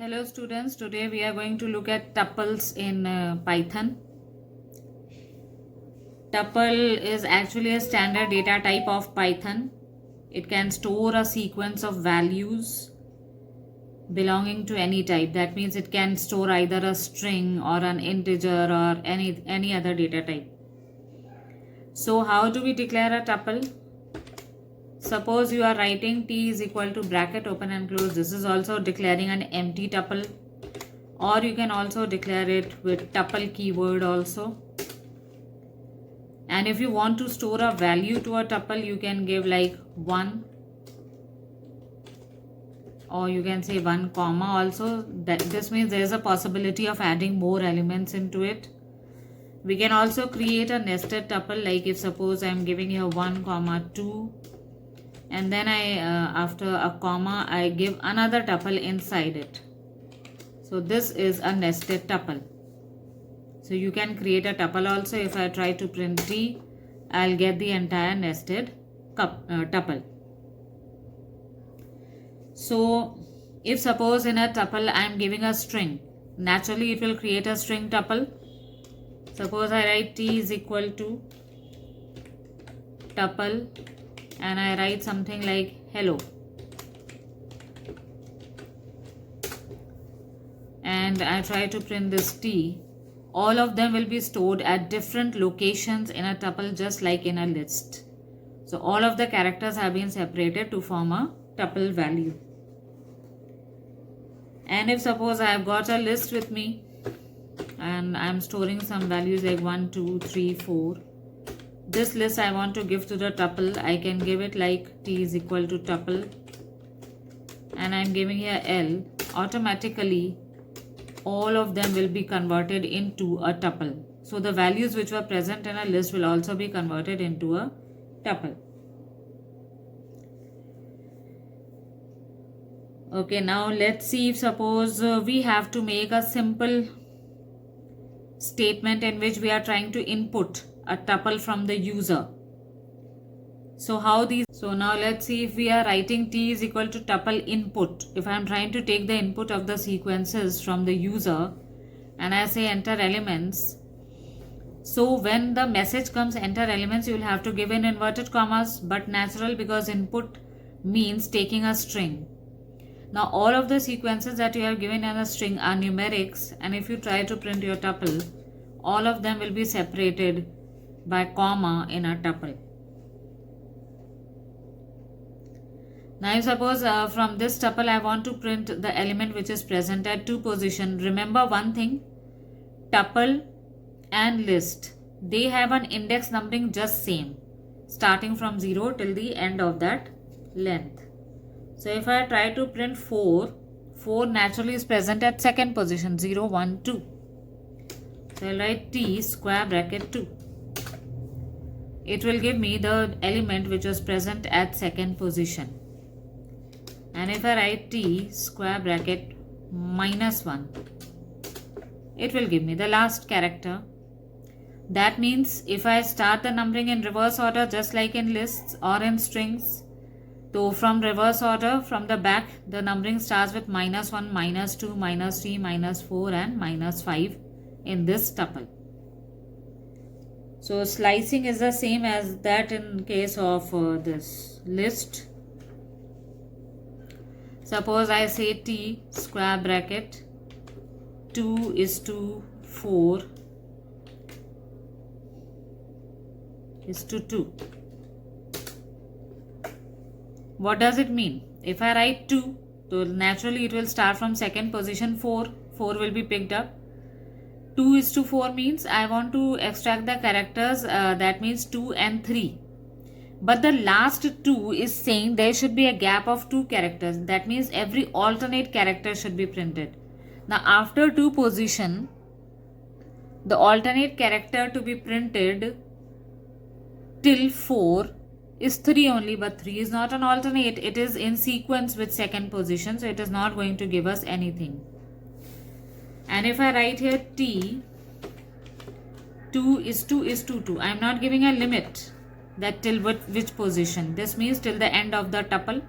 Hello students, today we are going to look at tuples in Python. Tuple is actually a standard data type of Python. It can store a sequence of values belonging to any type. That means it can store either a string or an integer or any other data type. So how do we declare a tuple? Suppose you are writing t is equal to bracket open and close. This is also declaring an empty tuple, or you can also declare it with tuple keyword also. And if you want to store a value to a tuple, you can give like 1, or you can say 1 comma also. This means there is a possibility of adding more elements into it. We can also create a nested tuple, like if suppose I am giving here 1 comma 2, and then after a comma I give another tuple inside it. So this is a nested tuple. So you can create a tuple also. If I try to print t, I'll get the entire nested tuple. So if suppose in a tuple I am giving a string, naturally it will create a string tuple. Suppose I write t is equal to tuple and I write something like hello, and I try to print this t. All of them will be stored at different locations in a tuple, just like in a list. So all of the characters have been separated to form a tuple value. And if suppose I have got a list with me and I am storing some values like 1, 2, 3, 4. This list I want to give to the tuple. I can give it like t is equal to tuple, and I am giving here L. Automatically all of them will be converted into a tuple. So the values which were present in a list will also be converted into a tuple. Okay, now let's see if suppose we have to make a simple statement in which we are trying to input a tuple from the user. So now let's see if we are writing t is equal to tuple input. If I am trying to take the input of the sequences from the user and I say enter elements, so when the message comes enter elements, you will have to give in inverted commas, but natural because input means taking a string. Now all of the sequences that you have given in a string are numerics, and if you try to print your tuple, all of them will be separated by comma in a tuple. Now if suppose from this tuple I want to print the element which is present at 2 position. Remember one thing, tuple and list, they have an index numbering just same, starting from 0 till the end of that length. So if I try to print 4 naturally is present at second position, 0, 1, 2. So I'll write t square bracket 2. It will give me the element which was present at second position. And if I write t square bracket minus 1, it will give me the last character. That means if I start the numbering in reverse order, just like in lists or in strings, so from reverse order, from the back, the numbering starts with minus 1, minus 2, minus 3, minus 4 and minus 5 in this tuple. So slicing is the same as that in case of this list. Suppose I say t square bracket 2 is to 4 is to 2. What does it mean? If I write 2, so naturally it will start from second position, 4 will be picked up. 2 is to 4 means I want to extract the characters, that means 2 and 3. But the last 2 is saying there should be a gap of 2 characters. That means every alternate character should be printed. Now after 2 position, the alternate character to be printed till 4 is 3 only, but 3 is not an alternate. It is in sequence with second position, so it is not going to give us anything. And if I write here t 2 is to 2, I am not giving a limit that till which position. This means till the end of the tuple.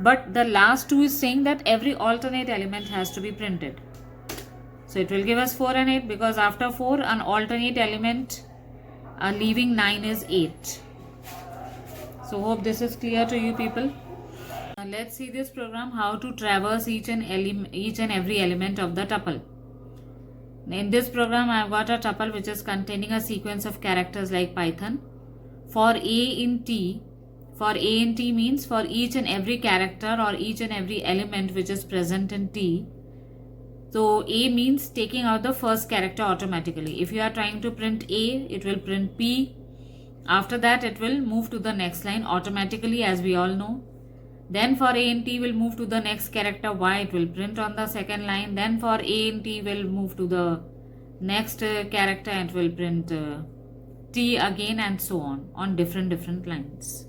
but the last 2 is saying that every alternate element has to be printed. So it will give us 4 and 8, because after 4 an alternate element leaving 9 is 8. So hope this is clear to you people. Now let's see this program, how to traverse each and every element of the tuple. In this program I have got a tuple which is containing a sequence of characters like Python. For A in T means for each and every character or each and every element which is present in T. So A means taking out the first character automatically. If you are trying to print A, it will print P. After that it will move to the next line automatically, as we all know. Then for A and T will move to the next character Y, it will print on the second line. Then for A and T will move to the next character and it will print T again, and so on different lines.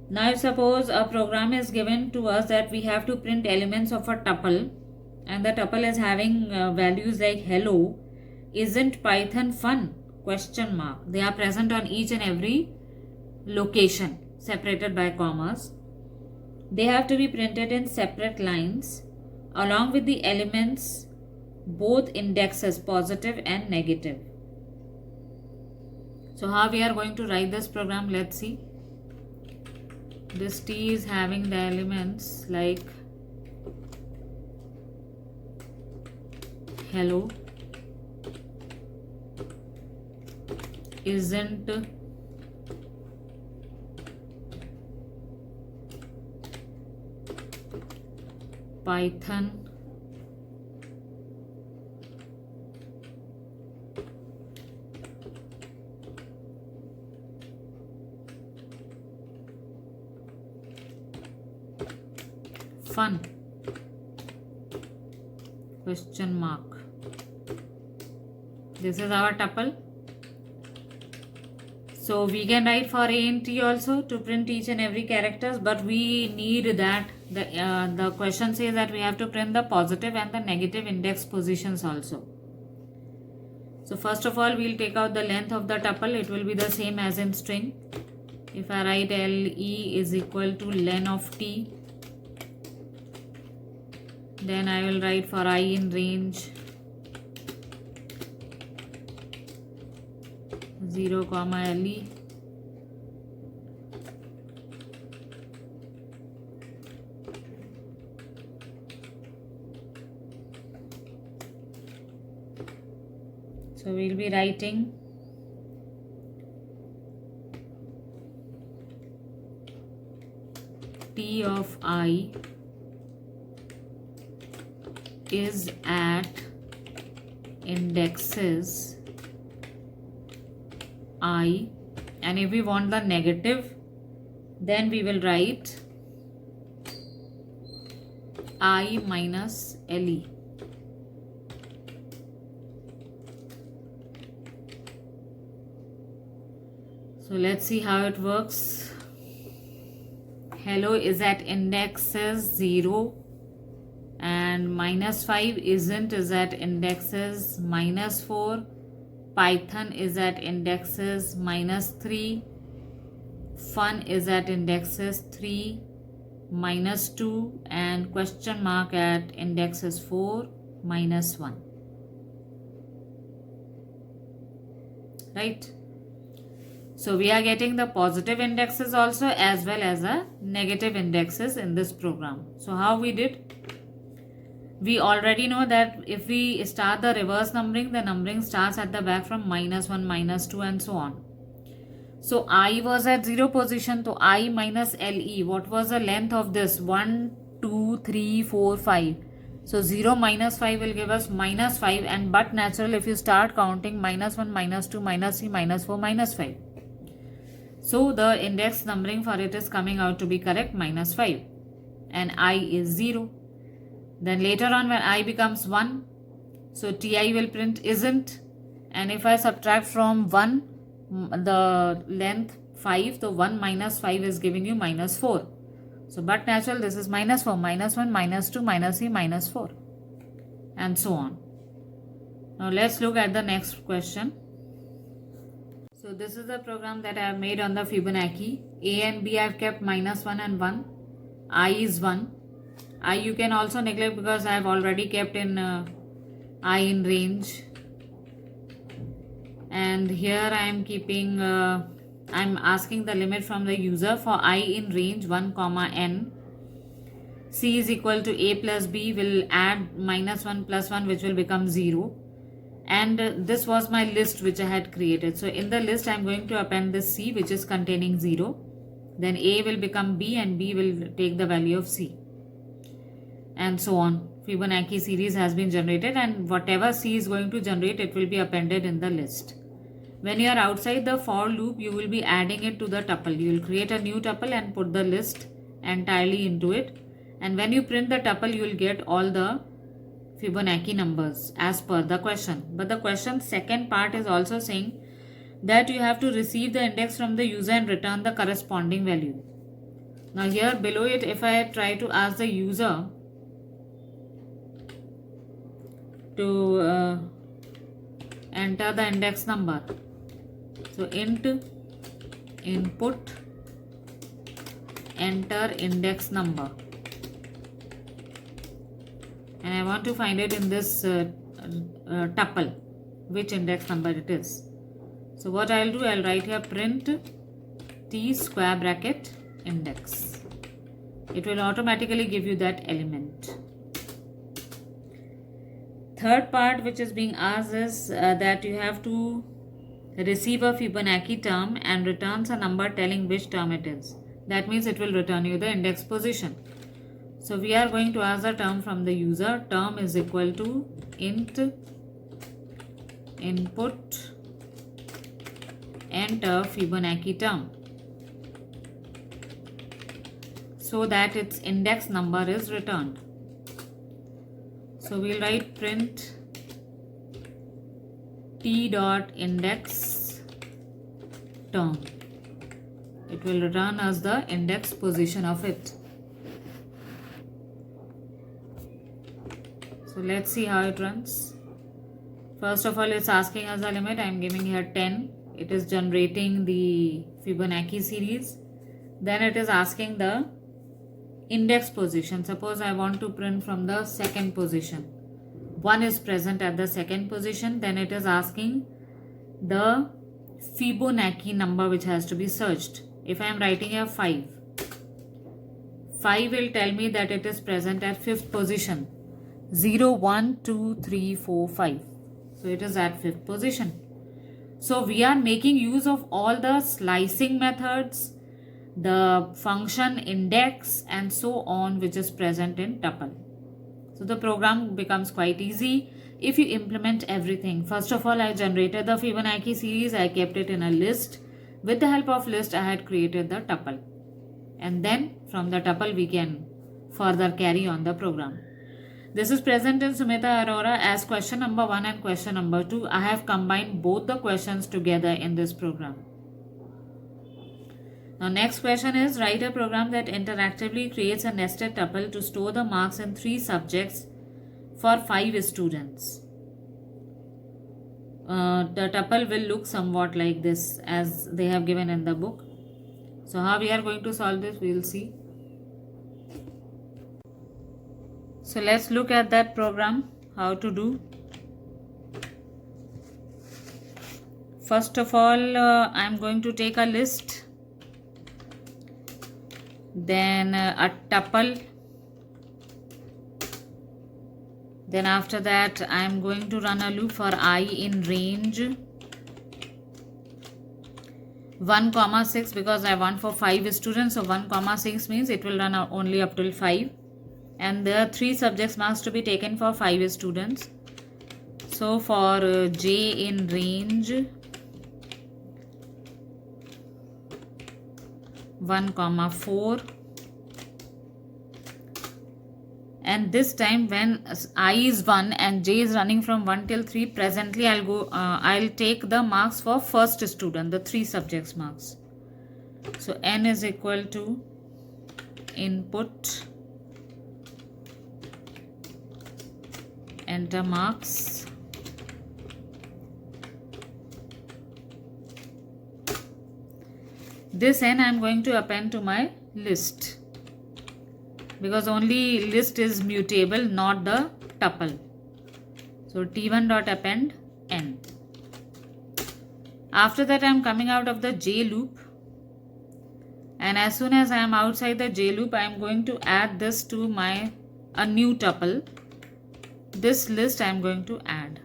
Now suppose a program is given to us that we have to print elements of a tuple, and the tuple is having values like hello, isn't Python fun? ? They are present on each and every location separated by commas. They have to be printed in separate lines along with the elements, both indexes positive and negative. So how we are going to write this program, let's see. This T is having the elements like hello, isn't Python fun ? This is our tuple. So we can write for A and T also to print each and every characters, but we need that the question says that we have to print the positive and the negative index positions also. So first of all we'll take out the length of the tuple. It will be the same as in string. If I write LE is equal to len of T, then I will write for I in range 0, LE. So we'll be writing T of I is at indexes I, and if we want the negative, then we will write I minus LE. So let's see how it works. Hello is at indexes 0 and -5, isn't is at indexes -4, Python is at indexes -3, fun is at indexes 3, -2, and question mark at indexes 4, -1. Right? So we are getting the positive indexes also as well as the negative indexes in this program. So how we did? We already know that if we start the reverse numbering, the numbering starts at the back from -1, -2 and so on. So I was at 0 position, so I minus LE. What was the length of this? 1, 2, 3, 4, 5. So 0 minus 5 will give us -5, and but natural if you start counting -1, -2, -3, -4, -5. So the index numbering for it is coming out to be correct, -5, and I is 0. Then later on when I becomes 1, so TI will print isn't, and if I subtract from 1 the length 5, so 1 minus 5 is giving you -4. So but natural this is -4, -1, -2, -3, -4 and so on. Now let's look at the next question. So this is the program that I have made on the Fibonacci. A and B I have kept -1 and 1. I is 1. I you can also neglect because I have already kept in I in range. And here I am keeping, I am asking the limit from the user for I in range 1 comma n. C is equal to A plus B, will add -1 plus 1, which will become 0. And this was my list which I had created. So in the list I am going to append this C, which is containing 0. Then A will become B and B will take the value of C. And so on. Fibonacci series has been generated, and whatever C is going to generate, it will be appended in the list. When you are outside the for loop, you will be adding it to the tuple. You will create a new tuple and put the list entirely into it. And when you print the tuple, you will get all the Fibonacci numbers as per the question. But the question's second part is also saying that you have to receive the index from the user and return the corresponding value. Now here below it, if I try to ask the user to enter the index number, so int input enter index number, and I want to find it in this tuple, which index number it is. So what I'll do, I'll write here print t square bracket index. It will automatically give you that element. Third part which is being asked is that you have to receive a Fibonacci term and returns a number telling which term it is. That means it will return you the index position. So we are going to ask the term from the user. Term is equal to int input enter Fibonacci term, so that its index number is returned. So we'll write print t dot index term. It will return us the index position of it. So let's see how it runs. First of all, it's asking us the limit. I am giving here 10. It is generating the Fibonacci series. Then it is asking the index position. Suppose I want to print from the second position. 1 is present at the second position. Then it is asking the Fibonacci number which has to be searched. If I am writing here 5, 5 will tell me that it is present at 5th position. 0, 1, 2, 3, 4, 5. So it is at 5th position. So we are making use of all the slicing methods, the function index and so on, which is present in tuple. So the program becomes quite easy if you implement everything. First of all, I generated the Fibonacci series. I kept it in a list. With the help of list, I had created the tuple. And then from the tuple, we can further carry on the program. This is present in Sumita Arora as question number 1 and question number 2. I have combined both the questions together in this program. Now next question is, write a program that interactively creates a nested tuple to store the marks in 3 subjects for 5 students. The tuple will look somewhat like this as they have given in the book. So how we are going to solve this, we will see. So let's look at that program, how to do. First of all, I am going to take a list, then a tuple, then after that I am going to run a loop for I in range 1, 6 because I want for 5 students. So 1, 6 means it will run only up till 5. And there are 3 subjects marks to be taken for 5 students. So for J in range 1, 4, and this time when I is 1 and J is running from 1 till 3, presently I'll take the marks for first student, the 3 subjects marks. So N is equal to input enter marks This n I am going to append to my list, because only list is mutable, not the tuple. So T1 dot append n. After that I am coming out of the J loop, and as soon as I am outside the J loop, I am going to add this to a new tuple. This list I am going to add.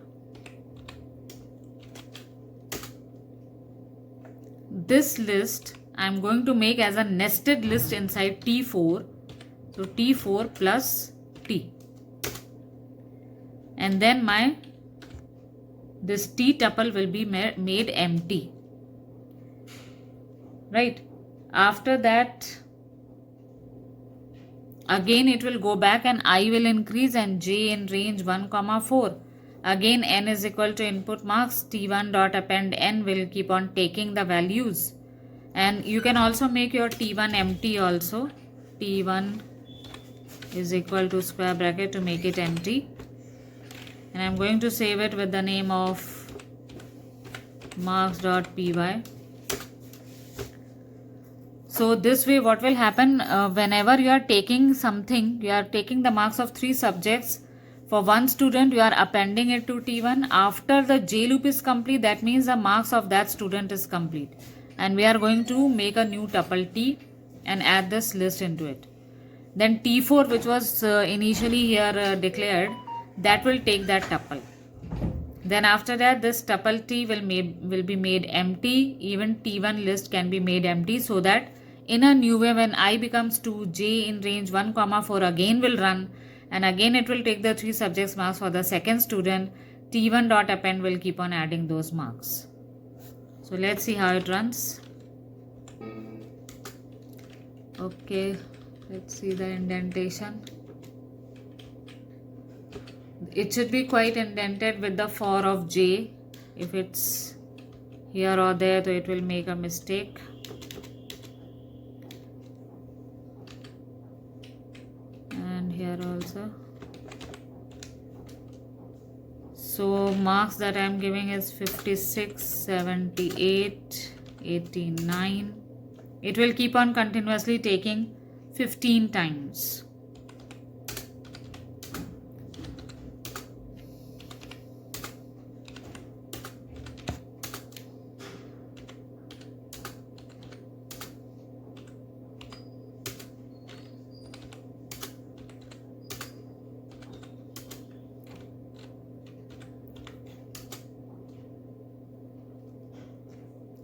This list I am going to make as a nested list inside T4. So T4 plus T. And then this T tuple will be made empty. Right. After that, again it will go back and I will increase, and J in range 1, 4. Again n is equal to input marks. T1 dot append n will keep on taking the values. And you can also make your T1 empty also. T1 is equal to square bracket to make it empty. And I am going to save it with the name of marks.py. So this way what will happen, whenever you are taking something, you are taking the marks of 3 subjects. For one student you are appending it to T1. After the J loop is complete, that means the marks of that student is complete. And we are going to make a new tuple T and add this list into it. Then T4, which was initially here declared, that will take that tuple. Then after that, this tuple T will be made empty. Even T1 list can be made empty, so that in a new way, when I becomes 2, J in range 1, 4 again will run, and again it will take the 3 subjects marks for the second student. T1 dot append will keep on adding those marks. So let's see how it runs. Okay, let's see the indentation. It should be quite indented with the for of J. If it's here or there, so it will make a mistake. And here also. So marks that I am giving is 56, 78, 89. It will keep on continuously taking 15 times.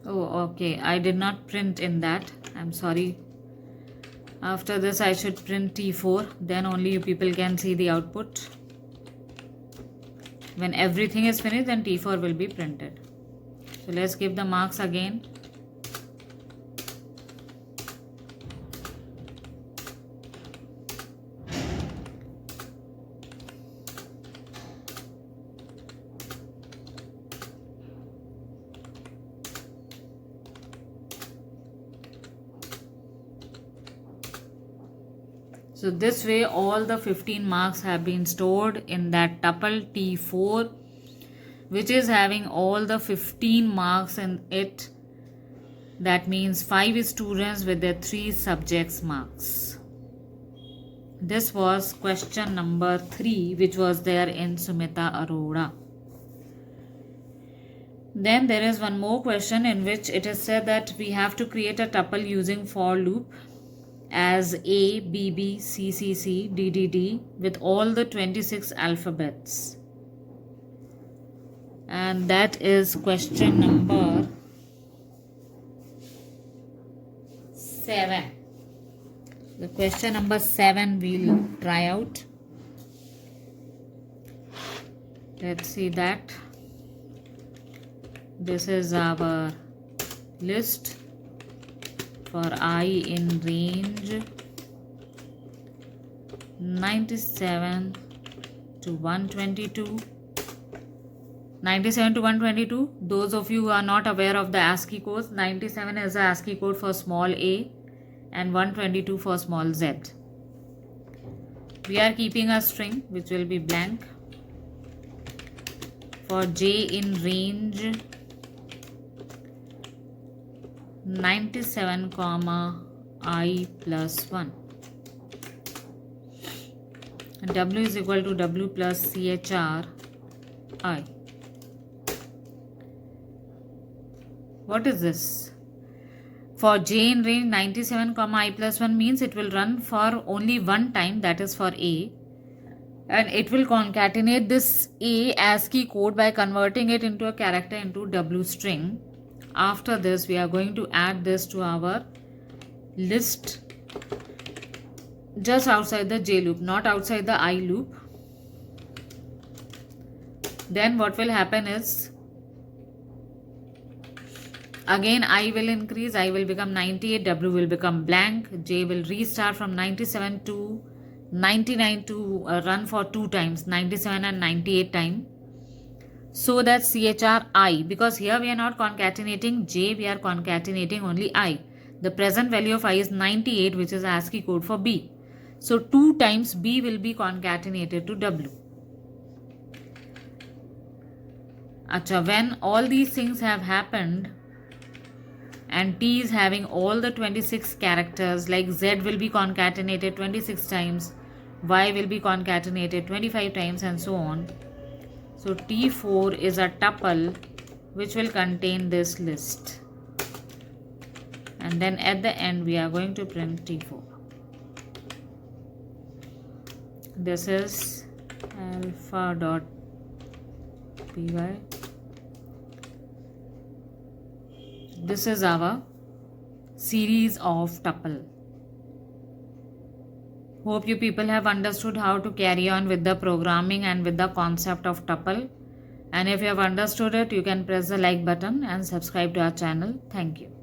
Oh, okay. I did not print in that. I'm sorry. After this, I should print T4. Then only you people can see the output. When everything is finished, then T4 will be printed. So let's give the marks again. So this way all the 15 marks have been stored in that tuple T4, which is having all the 15 marks in it. That means 5 students with their 3 subjects marks. This was question number 3, which was there in Sumita Arora. Then there is one more question in which it is said that we have to create a tuple using for loop as A, B, B, C, C, C, D, D, D with all the 26 alphabets. And that is question number 7. The question number 7 we'll try out. Let's see that. This is our list for I in range 97 to 122. 97 to 122. Those of you who are not aware of the ASCII codes, 97 is the ASCII code for small a and 122 for small z. We are keeping a string which will be blank. For j in range 97 comma I plus 1. And W is equal to W plus CHR I. What is this? For J in range 97 comma I plus 1 means it will run for only one time, that is for A, and it will concatenate this A ASCII code by converting it into a character into W string. After this, we are going to add this to our list just outside the J loop, not outside the I loop. Then what will happen is, again I will increase, I will become 98, W will become blank, J will restart from 97 to 99 to run for 2 times, 97 and 98 time. So that CHR I, because here we are not concatenating J, we are concatenating only I. The present value of I is 98, which is ASCII code for B. So 2 times B will be concatenated to W. Acha, when all these things have happened and T is having all the 26 characters, like Z will be concatenated 26 times, Y will be concatenated 25 times, and so on. So T4 is a tuple which will contain this list. And then at the end we are going to print T4. This is alpha.py. This is our series of tuple. Hope you people have understood how to carry on with the programming and with the concept of tuple. And if you have understood it, you can press the like button and subscribe to our channel. Thank you.